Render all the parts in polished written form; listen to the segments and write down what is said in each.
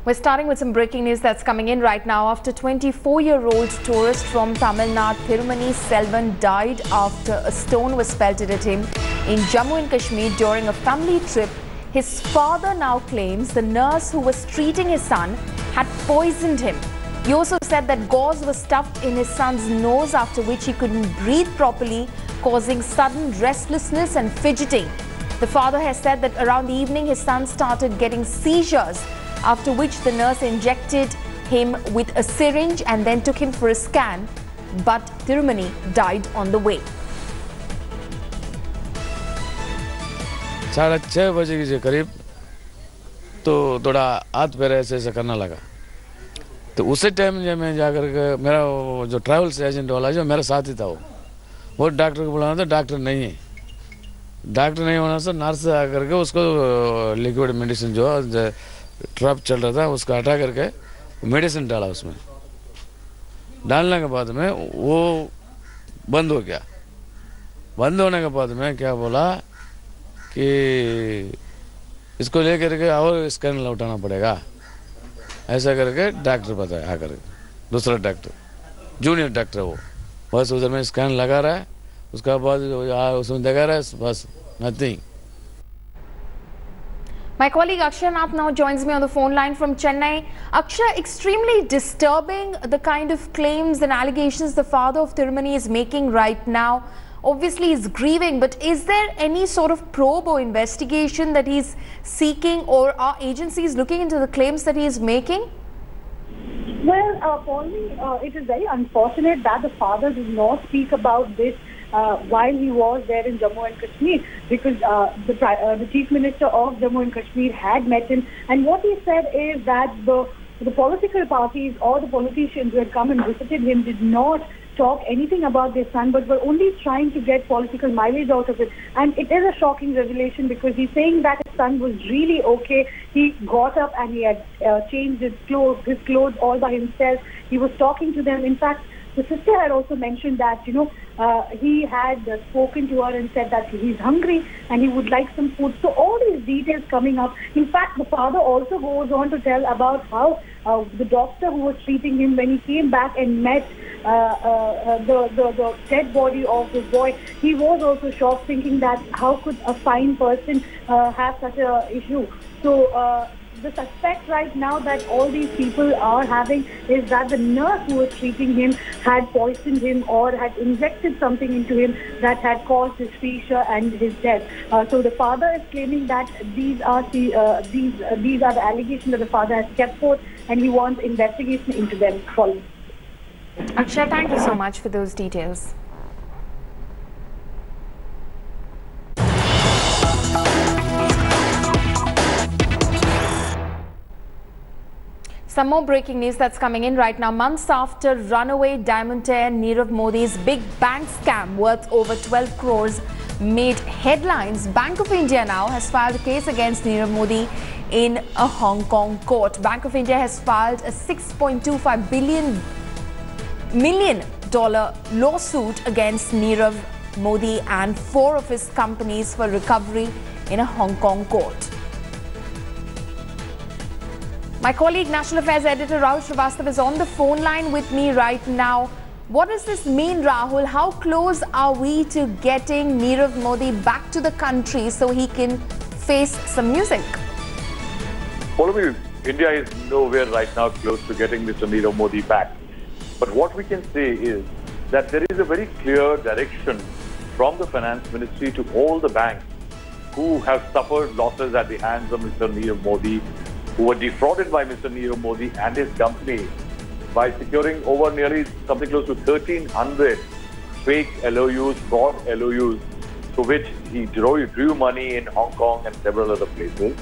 We're starting with some breaking news that's coming in right now. After 24-year-old tourist from Tamil Nadu, Thirumani Selvan, died after a stone was pelted at him in Jammu and Kashmir during a family trip. His father now claims the nurse who was treating his son had poisoned him. He also said that gauze was stuffed in his son's nose, after which he couldn't breathe properly, causing sudden restlessness and fidgeting. The father has said that around the evening his son started getting seizures, after which the nurse injected him with a syringe and then took him for a scan, but Thirumani died on the way. 6:30 बजे के करीब तो थोड़ा हाथ पैर ऐसे करने लगा, तो उसी टाइम जब मैं जाकर के मेरा जो ट्रैवल्स एजेंट वाला जो मेरा साथी था वो डॉक्टर को बुलाना था, डॉक्टर नहीं होना से नर्स आकर के उसको लिक्विड मेडिसिन जो ट्रैप चल रहा था उसको हटा करके मेडिसिन डाला। उसमें डालने के बाद में वो बंद हो गया। बंद होने के बाद में क्या बोला कि इसको लेकर के और स्कैन लौटाना पड़ेगा, ऐसा करके डॉक्टर बताया आकर के। दूसरा डॉक्टर जूनियर डॉक्टर वो बस उधर में स्कैन लगा रहा है, उसका बाद उसमें देखा रहा है, बस nothing. My colleague Akshay Nath now joins me on the phone line from Chennai. Akshay, extremely disturbing the kind of claims and allegations the father of Thirumani is making right now. Obviously he's grieving, but is there any sort of probe or investigation that he's seeking, or are agencies looking into the claims that he is making? Well, Pauline, it is very unfortunate that the father did not speak about this while he was there in Jammu and Kashmir, because the Chief Minister of Jammu and Kashmir had met him, and what he said is that the political parties or the politicians who had come and visited him did not talk anything about their son, but were only trying to get political mileage out of it. And it is a shocking revelation, because he's saying that his son was really okay. He got up and he had changed his clothes all by himself. He was talking to them. In fact, the sister had also mentioned that, he had spoken to her and said that he's hungry and he would like some food. So all these details coming up. In fact, the father also goes on to tell about how the doctor who was treating him, when he came back and met the dead body of his boy, he was also shocked, thinking that how could a fine person have such a issue. So the suspect right now that all these people are having is that the nurse who was treating him had poisoned him or had injected something into him that had caused his seizure and his death. So the father is claiming that these are the allegations that the father has kept forth, and he wants investigation into them. Akshay, thank you so much for those details. Some more breaking news that's coming in right now. Months after runaway diamantaire Nirav Modi's big bank scam worth over 12 crores made headlines, Bank of India now has filed a case against Nirav Modi in a Hong Kong court. Bank of India has filed a $6.25 million lawsuit against Nirav Modi and 4 of his companies for recovery in a Hong Kong court. My colleague, National Affairs Editor Rahul Srivastava is on the phone line with me right now. What does this mean, Rahul? How close are we to getting Nirav Modi back to the country so he can face some music? Follow me. India is nowhere right now close to getting Mr. Nirav Modi back. But what we can say is that there is a very clear direction from the Finance Ministry to all the banks who have suffered losses at the hands of Mr. Nirav Modi, who were defrauded by Mr. Nirav Modi and his company by securing over nearly something close to 1,300 fake LOUs, fraud LOUs, to which he drew money in Hong Kong and several other places.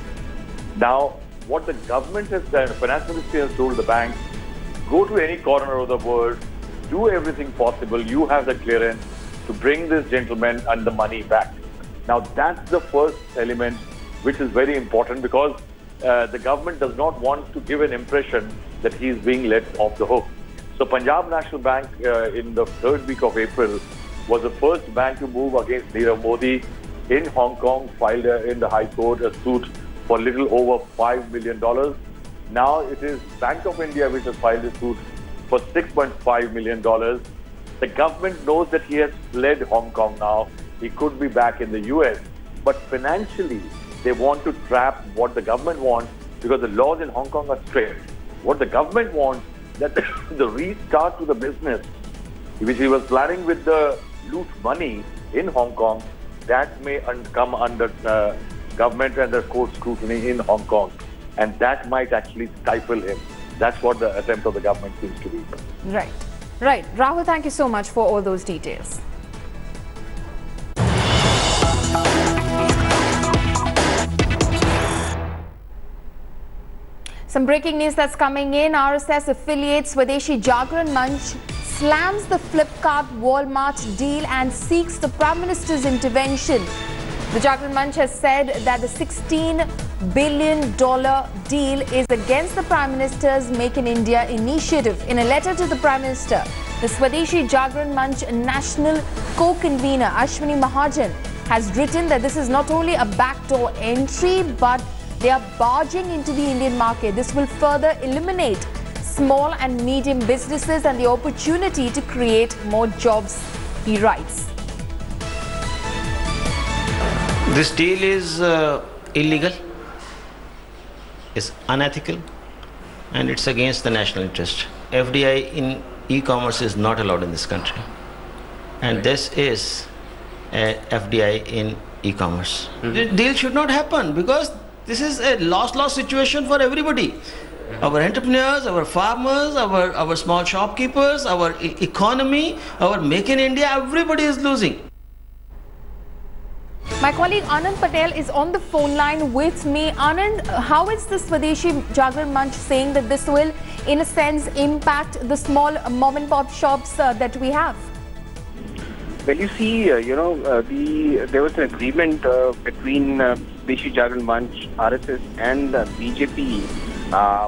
Now, what the government has done, the Finance Ministry has told the banks, go to any corner of the world, do everything possible, you have the clearance to bring this gentleman and the money back. Now, that's the first element which is very important, because the government does not want to give an impression that he is being let off the hook. So Punjab National Bank in the 3rd week of April was the first bank to move against Nirav Modi in Hong Kong, filed in the High Court a suit for little over $5 million. Now it is Bank of India which has filed a suit for $6.5 million. The government knows that he has fled Hong Kong now. He could be back in the US. But financially, they want to trap what the government wants because the laws in Hong Kong are strict. What the government wants, that the restart to the business, which he was planning with the loot money in Hong Kong, that may come under government and the court scrutiny in Hong Kong. And that might actually stifle him. That's what the attempt of the government seems to be. Right. Right. Rahul, thank you so much for all those details. Some breaking news that's coming in. RSS affiliate Swadeshi Jagran Manch slams the Flipkart Walmart deal and seeks the Prime Minister's intervention. The Jagran Manch has said that the $16 billion deal is against the Prime Minister's Make in India initiative. In a letter to the Prime Minister, the Swadeshi Jagran Manch national co-convener Ashwini Mahajan has written that this is not only a backdoor entry, but they are barging into the Indian market. This will further eliminate small and medium businesses and the opportunity to create more jobs, he writes. This deal is illegal, is unethical, and it's against the national interest. FDI in e-commerce is not allowed in this country. And this is a FDI in e-commerce. The deal should not happen because this is a loss-loss situation for everybody. Our entrepreneurs, our farmers, our small shopkeepers, our economy, our Make in India, everybody is losing. My colleague Anand Patel is on the phone line with me. Anand, how is the Swadeshi Jagran Manch saying that this will, in a sense, impact the small mom-and-pop shops that we have? Well, you see, there was an agreement between Swadeshi Jagran Manch, RSS and BJP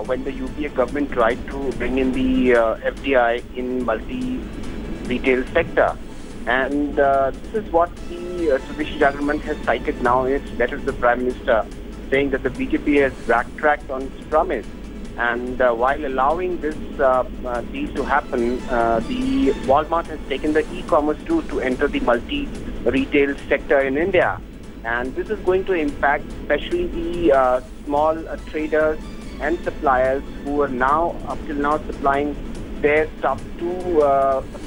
when the UPA government tried to bring in the FDI in multi-retail sector. And this is what the Swadeshi Jagran Manch has cited now in its letter to the Prime Minister, saying that the BJP has backtracked on its promise. And while allowing this deal to happen, the Walmart has taken the e-commerce route to enter the multi-retail sector in India. And this is going to impact especially the small traders and suppliers who are now, up till now, supplying their stuff to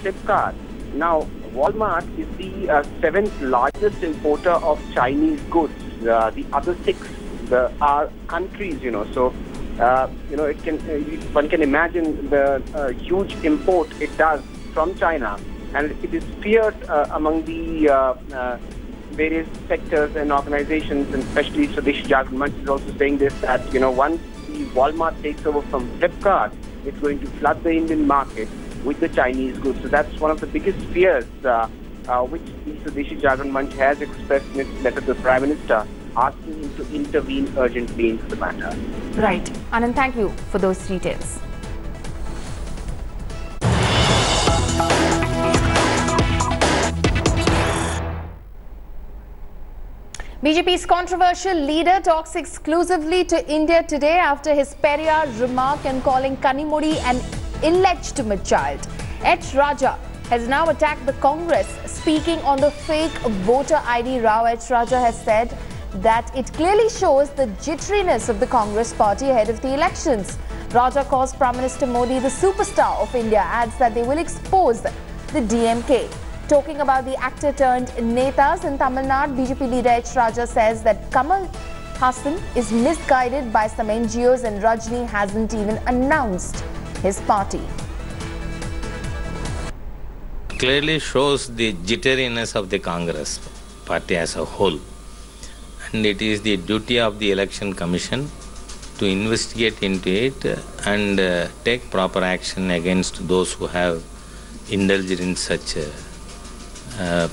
Flipkart. Now, Walmart is the 7th largest importer of Chinese goods. The other 6 are countries, So, one can imagine the huge import it does from China, and it is feared among the various sectors and organizations, and especially Swadeshi Jagran Manch is also saying this, that once the Walmart takes over from Flipkart, it's going to flood the Indian market with the Chinese goods. So that's one of the biggest fears which the Swadeshi Jagran Manch has expressed in its letter to the Prime Minister, asking him to intervene urgently into the matter. Right. Anand, thank you for those details. BJP's controversial leader talks exclusively to India today after his Periyar remark and calling Kanimudi an illegitimate child. H. Raja has now attacked the Congress, speaking on the fake voter ID row. H. Raja has said that it clearly shows the jitteriness of the Congress party ahead of the elections. Raja calls Prime Minister Modi the superstar of India, adds that they will expose the DMK. Talking about the actor turned Netas in Tamil Nadu, BJP leader H. Raja says that Kamal Hassan is misguided by some NGOs and Rajni hasn't even announced his party. Clearly shows the jitteriness of the Congress party as a whole. And it is the duty of the Election Commission to investigate into it and take proper action against those who have indulged in such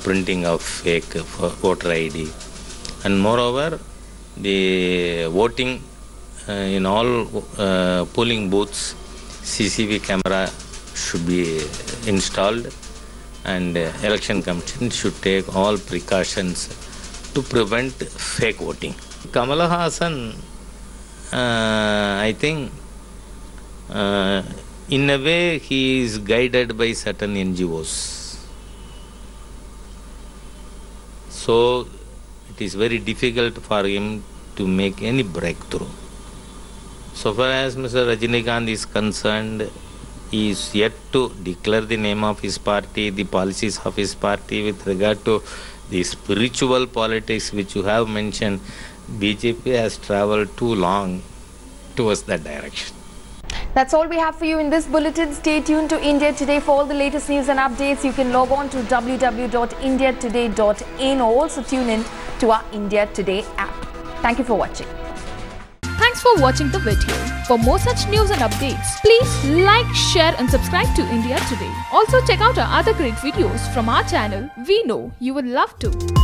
printing of fake voter ID. And moreover, the voting in all polling booths, CCTV camera should be installed, and Election Commission should take all precautions to prevent fake voting. Kamala Hassan, I think In a way, he is guided by certain NGOs. So, it is very difficult for him to make any breakthrough. So far as Mr. Rajinikanth is concerned, he is yet to declare the name of his party, the policies of his party with regard to the spiritual politics which you have mentioned. BJP has travelled too long towards that direction. That's all we have for you in this bulletin. Stay tuned to India Today for all the latest news and updates. You can log on to www.indiatoday.in or also tune in to our India Today app. Thank you for watching. Thanks for watching the video. For more such news and updates, please like, share and subscribe to India Today. Also check out our other great videos from our channel. We know you will love to.